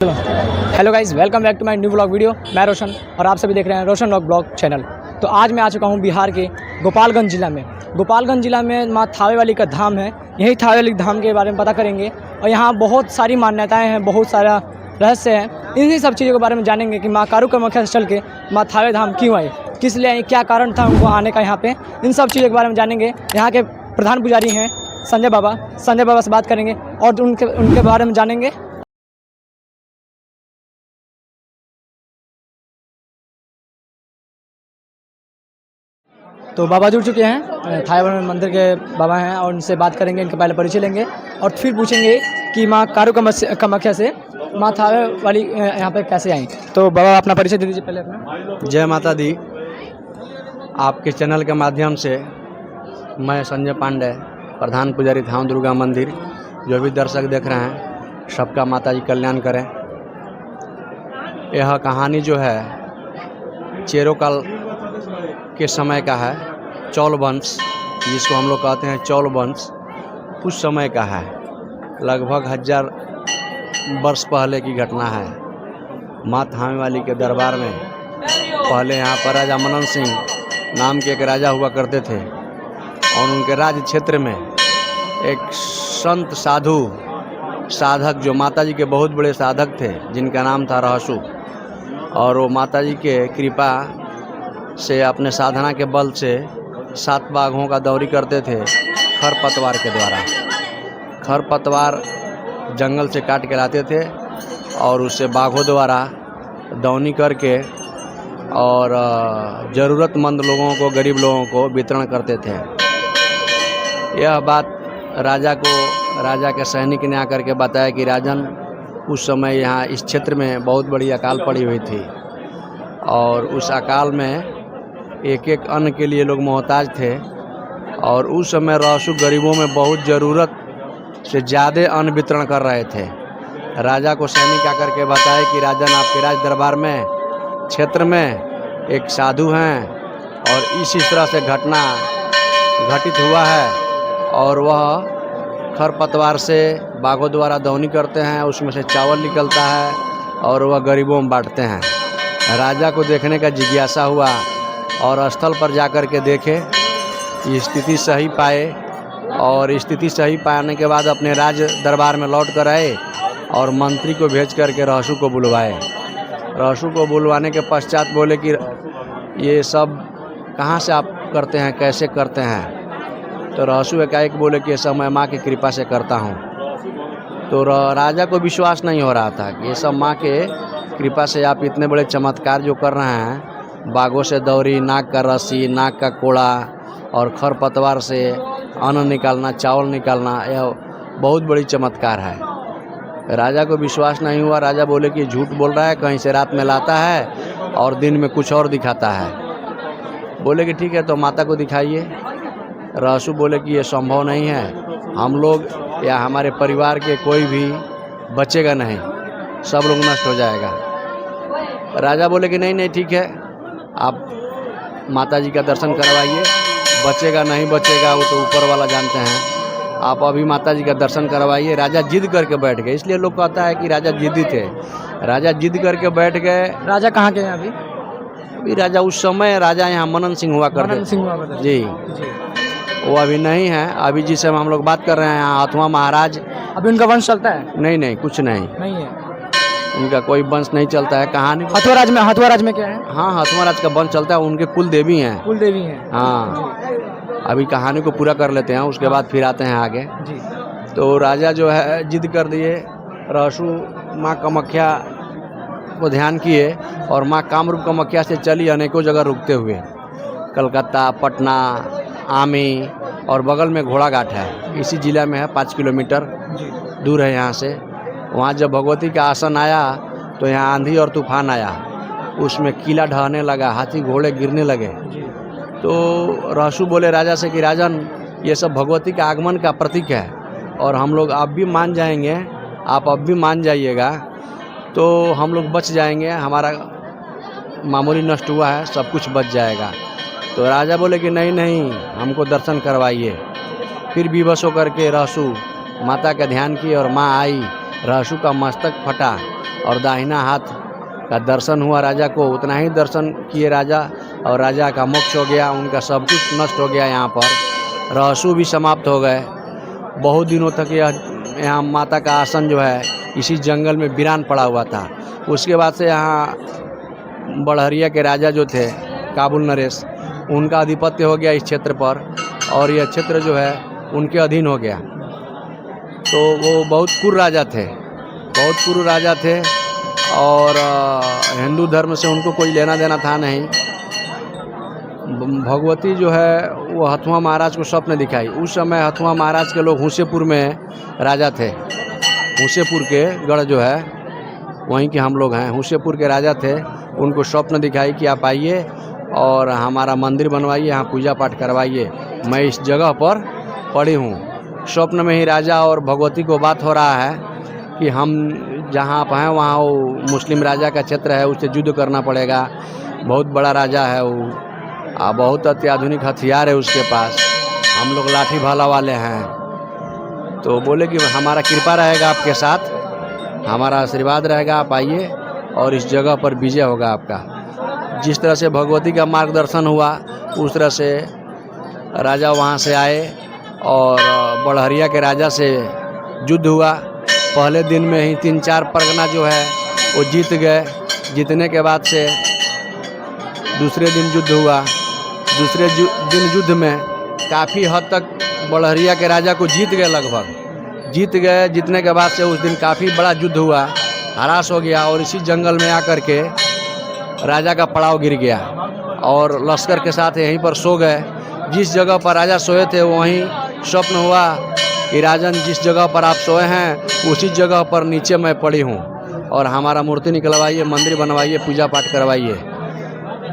Hello guys, welcome back to my new blog video. मैं रोशन और आप सभी देख रहे हैं रोशन व्लॉग ब्लॉग चैनल। तो आज मैं आ चुका हूँ बिहार के गोपालगंज ज़िला में। गोपालगंज ज़िला में माँ थावे वाली का धाम है। यही थावे वाली धाम के बारे में पता करेंगे और यहाँ बहुत सारी मान्यताएँ हैं, बहुत सारा रहस्य है। इन्हीं सब चीज़ों के बारे में जानेंगे कि माँ कारू कामाख्या से चल के माँ थावे धाम क्यों आई, किस लिए आई, क्या कारण था उनको आने का यहाँ पे। इन सब चीज़ों के बारे में जानेंगे। यहाँ के प्रधान पुजारी हैं संजय बाबा से बात करेंगे और उनके बारे में जानेंगे। तो बाबा जुड़ चुके हैं, थाईवान मंदिर के बाबा हैं और उनसे बात करेंगे, इनका पहले परिचय लेंगे और फिर पूछेंगे कि माँ कारू कामाख्या से माँ थावे वाली यहाँ पे कैसे आई। तो बाबा अपना परिचय दे दीजिए पहले अपना। जय माता दी। आपके चैनल के माध्यम से मैं संजय पांडे, प्रधान पुजारी थाव दुर्गा मंदिर, जो भी दर्शक देख रहे हैं सबका माता जी कल्याण करें। यह कहानी जो है चेरोकाल के समय का है। चौल वंश, जिसको हम लोग कहते हैं चौल वंश, उस समय का है। लगभग 1000 वर्ष पहले की घटना है। माँ थावे वाली के दरबार में पहले यहाँ पर राजा मनन सिंह नाम के एक राजा हुआ करते थे और उनके राज्य क्षेत्र में एक संत साधु साधक, जो माता जी के बहुत बड़े साधक थे, जिनका नाम था रहसु, और वो माता जी के कृपा से अपने साधना के बल से 7 बाघों का दौरी करते थे खरपतवार के द्वारा। खरपतवार जंगल से काट के लाते थे और उससे बाघों द्वारा दौनी करके और ज़रूरतमंद लोगों को, गरीब लोगों को वितरण करते थे। यह बात राजा के सैनिक ने आकर के बताया कि राजन, उस समय यहाँ इस क्षेत्र में बहुत बड़ी अकाल पड़ी हुई थी और उस अकाल में एक एक अन्न के लिए लोग मोहताज थे और उस समय रहसु गरीबों में बहुत ज़रूरत से ज़्यादा अन्न वितरण कर रहे थे। राजा को सैनिक आकर के बताए कि राजन, आपके राज दरबार में क्षेत्र में एक साधु हैं और इस तरह से घटना घटित हुआ है और वह खरपतवार से बाघों द्वारा दौनी करते हैं, उसमें से चावल निकलता है और वह गरीबों में बांटते हैं। राजा को देखने का जिज्ञासा हुआ और स्थल पर जाकर के देखे, स्थिति सही पाए और स्थिति सही पाने के बाद अपने राज दरबार में लौट कर आए और मंत्री को भेज करके रहसु को बुलवाए। रहसु को बुलवाने के पश्चात बोले कि ये सब कहाँ से आप करते हैं, कैसे करते हैं। तो रहसु एकाएक बोले कि ये सब मैं माँ की कृपा से करता हूँ। तो राजा को विश्वास नहीं हो रहा था कि ये सब माँ के कृपा से आप इतने बड़े चमत्कार जो कर रहे हैं, बाघों से दौरी, नाक का रस्सी, नाक का कोड़ा और खरपतवार से अन्न निकालना, चावल निकालना, यह बहुत बड़ी चमत्कार है। राजा को विश्वास नहीं हुआ। राजा बोले कि झूठ बोल रहा है, कहीं से रात में लाता है और दिन में कुछ और दिखाता है। बोले कि ठीक है, तो माता को दिखाइए। रहसु बोले कि ये संभव नहीं है, हम लोग या हमारे परिवार के कोई भी बचेगा नहीं, सब लोग नष्ट हो जाएगा। राजा बोले कि नहीं ठीक है, आप माता जी का दर्शन करवाइए, बचेगा नहीं बचेगा वो तो ऊपर वाला जानते हैं, आप अभी माता जी का दर्शन करवाइए। राजा जिद करके बैठ गए, इसलिए लोग कहता है कि राजा जिद्दी थे। राजा जिद करके बैठ गए। राजा कहाँ के हैं अभी? अभी राजा, उस समय राजा यहाँ मनन सिंह हुआ करते जी, वो अभी नहीं है। अभी जिस समय हम लोग बात कर रहे हैं यहाँ हथुआ महाराज, अभी उनका वंश चलता है? नहीं, कुछ नहीं है, उनका कोई वंश नहीं चलता है। कहानी हथुआ राज में क्या है? हाँ, हथुआ राज का वंश चलता है, उनके कुल देवी हैं। हाँ, अभी कहानी को पूरा कर लेते हैं, उसके बाद फिर आते हैं आगे जी। तो राजा जो है जिद कर दिए, रहसु माँ कामाख्या को ध्यान किए और माँ कामरूप कामाख्या से चली अनेकों जगह रुकते हुए, कलकत्ता, पटना, आमी और बगल में घोड़ाघाट है, इसी ज़िला में है, 5 किलोमीटर दूर है यहाँ से। वहाँ जब भगवती का आसन आया तो यहाँ आंधी और तूफान आया, उसमें किला ढहने लगा, हाथी घोड़े गिरने लगे। तो रहसु बोले राजा से कि राजन, ये सब भगवती का आगमन का प्रतीक है और हम लोग आप भी मान जाएंगे, आप अब भी मान जाइएगा तो हम लोग बच जाएंगे, हमारा मामूली नष्ट हुआ है, सब कुछ बच जाएगा। तो राजा बोले कि नहीं, हमको दर्शन करवाइए। फिर विवश होकर के रहसु माता का ध्यान किए और माँ आई, रहसु का मस्तक फटा और दाहिना हाथ का दर्शन हुआ राजा को, उतना ही दर्शन किए राजा, और राजा का मोक्ष हो गया, उनका सब कुछ नष्ट हो गया। यहाँ पर रहसु भी समाप्त हो गए। बहुत दिनों तक यहाँ माता का आसन जो है इसी जंगल में वीरान पड़ा हुआ था। उसके बाद से यहाँ बड़हरिया के राजा जो थे काबुल नरेश, उनका आधिपत्य हो गया इस क्षेत्र पर, और यह क्षेत्र जो है उनके अधीन हो गया। तो वो बहुत क्रूर राजा थे, बहुत क्रूर राजा थे, और हिंदू धर्म से उनको कोई लेना देना था नहीं। भगवती जो है वो हथुआ महाराज को स्वप्न दिखाई। उस समय हथुआ महाराज के लोग हुसेपुर में राजा थे। हुसेपुर के गढ़ जो है वहीं के हम लोग हैं, हुसेपुर के राजा थे। उनको स्वप्न दिखाई कि आप आइए और हमारा मंदिर बनवाइए, यहाँ पूजा पाठ करवाइए, मैं इस जगह पर पड़ी हूँ। स्वप्न में ही राजा और भगवती को बात हो रहा है कि हम जहाँ आप हैं वहाँ वो मुस्लिम राजा का क्षेत्र है, उससे युद्ध करना पड़ेगा। बहुत बड़ा राजा है वो, बहुत अत्याधुनिक हथियार है उसके पास, हम लोग लाठी भाला वाले हैं। तो बोले कि हमारा कृपा रहेगा आपके साथ, हमारा आशीर्वाद रहेगा, आप आइए और इस जगह पर विजय होगा आपका। जिस तरह से भगवती का मार्गदर्शन हुआ उस तरह से राजा वहाँ से आए और बड़हरिया के राजा से युद्ध हुआ। पहले दिन में ही 3-4 परगना जो है वो जीत गए। जीतने के बाद से दूसरे दिन युद्ध हुआ। दूसरे दिन युद्ध में काफ़ी हद तक बड़हरिया के राजा को जीत गए, लगभग जीत गए। जीतने के बाद से उस दिन काफ़ी बड़ा युद्ध हुआ, हरास हो गया, और इसी जंगल में आकर के राजा का पड़ाव गिर गया और लश्कर के साथ यहीं पर सो गए। जिस जगह पर राजा सोए थे वहीं स्वप्न हुआ कि राजन जिस जगह पर आप सोए हैं उसी जगह पर नीचे मैं पड़ी हूँ, और हमारा मूर्ति निकलवाइए, मंदिर बनवाइए, पूजा पाठ करवाइए।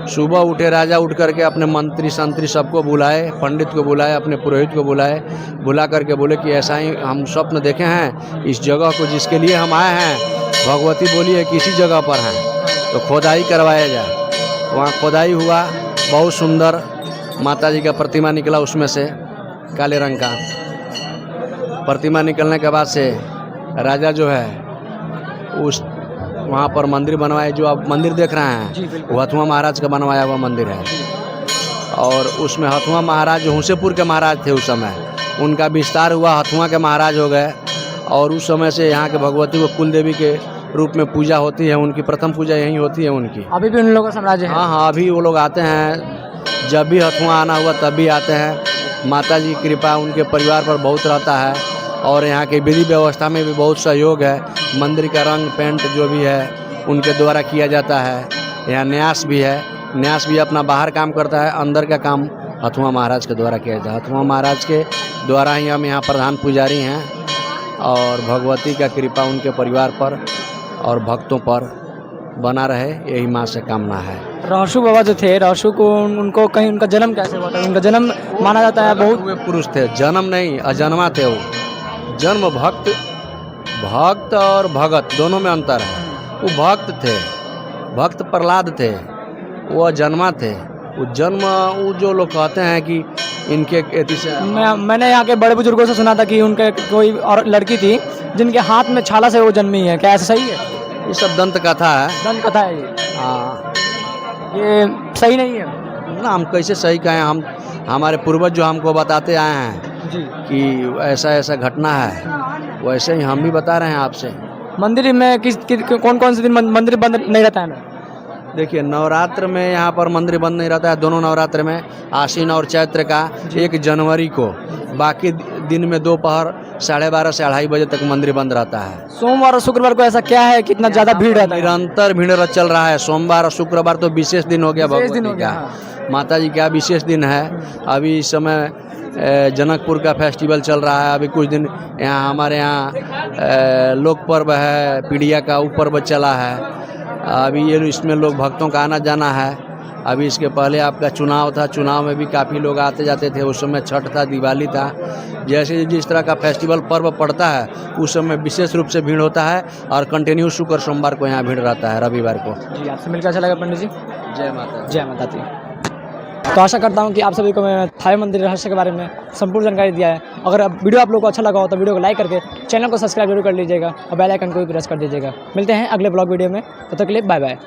सुबह उठे राजा, उठ करके अपने मंत्री संतरी सबको बुलाए, पंडित को बुलाए, अपने पुरोहित को बुलाए, बुला करके बोले कि ऐसा ही हम स्वप्न देखे हैं, इस जगह को जिसके लिए हम आए हैं भगवती बोली है कि इसी जगह पर हैं, तो खोदाई करवाया जाए। वहाँ खोदाई हुआ, बहुत सुंदर माता जी का प्रतिमा निकला, उसमें से काले रंग का प्रतिमा निकलने के बाद से राजा जो है उस वहाँ पर मंदिर बनवाए। जो आप मंदिर देख रहे हैं वो हथुआ महाराज का बनवाया हुआ मंदिर है, और उसमें हथुआ महाराज जो हुसेपुर के महाराज थे उस समय, उनका विस्तार हुआ, हथुआ के महाराज हो गए। और उस समय से यहाँ के भगवती को कुल देवी के रूप में पूजा होती है, उनकी प्रथम पूजा यहीं होती है उनकी। अभी भी उन लोगों का साम्राज्य है? हाँ, अभी वो लोग आते हैं, जब भी हथुआ आना हुआ तब भी आते हैं। माता जी की कृपा उनके परिवार पर बहुत रहता है, और यहाँ की विधि व्यवस्था में भी बहुत सहयोग है। मंदिर का रंग पेंट जो भी है उनके द्वारा किया जाता है। यहाँ न्यास भी है, न्यास भी अपना बाहर काम करता है, अंदर का काम हथुआ महाराज के द्वारा किया जाता है। हथुआ महाराज के द्वारा ही हम यहाँ प्रधान पुजारी हैं, और भगवती का कृपा उनके परिवार पर और भक्तों पर बना रहे, यही माँ से कामना है। रहसु बाबा जो थे, रहसु को उनको कहीं उनका जन्म कैसे हुआ था? उनका जन्म माना जाता है बहुत वे पुरुष थे, जन्म नहीं, अजन्मा थे वो। जन्म भक्त और भगत दोनों में अंतर है। वो भक्त थे, भक्त प्रहलाद थे, वो अजन्मा थे। वो जन्म, वो जो लोग कहते हैं कि इनके से मैंने यहाँ के बड़े बुजुर्गों से सुना था कि उनके कोई और लड़की थी जिनके हाथ में छाला से वो जन्मी है, क्या ऐसा सही है? ये सब दंत कथा है। दंत कथा है ये? हाँ, ये सही नहीं है ना, हम कैसे सही कहें? हम हमारे पूर्वज जो हमको बताते आए हैं जी कि ऐसा ऐसा घटना है, वैसे ही हम भी बता रहे हैं आपसे। मंदिर में कौन कौन से दिन मंदिर बंद नहीं रहता है ना? देखिए, नवरात्र में यहाँ पर मंदिर बंद नहीं रहता है। दोनों नवरात्र में, आश्विन और चैत्र का 1 जनवरी को, बाकी दिन में दोपहर 12:30 से 2:30 बजे तक मंदिर बंद रहता है। सोमवार और शुक्रवार को ऐसा क्या है कि इतना ज़्यादा भीड़ रहता है? निरंतर भीड़ चल रहा है। सोमवार और शुक्रवार तो विशेष दिन हो गया भगवती का। माता जी का विशेष दिन है। अभी इस समय जनकपुर का फेस्टिवल चल रहा है। अभी कुछ दिन यहाँ हमारे यहाँ लोक पर्व है, पीड़िया का पर्व चला है। अभी ये इसमें लोग भक्तों का आना जाना है। अभी इसके पहले आपका चुनाव था, चुनाव में भी काफ़ी लोग आते जाते थे। उस समय छठ था, दिवाली था। जैसे जिस तरह का फेस्टिवल पर्व पड़ता है उस समय विशेष रूप से भीड़ होता है, और कंटिन्यू शुक्र सोमवार को यहाँ भीड़ रहता है, रविवार को। जी, आपसे मिलकर अच्छा लगा पंडित जी। जय माता। जय माता दी। तो आशा करता हूँ कि आप सभी को मैं थावे मंदिर रहस्य के बारे में संपूर्ण जानकारी दिया है। अगर वीडियो आप लोगों को अच्छा लगा हो तो वीडियो को लाइक करके चैनल को सब्सक्राइब जरूर कर लीजिएगा और बेल आइकन को भी प्रेस कर दीजिएगा। मिलते हैं अगले ब्लॉग वीडियो में, तब तक के लिए बाय बाय।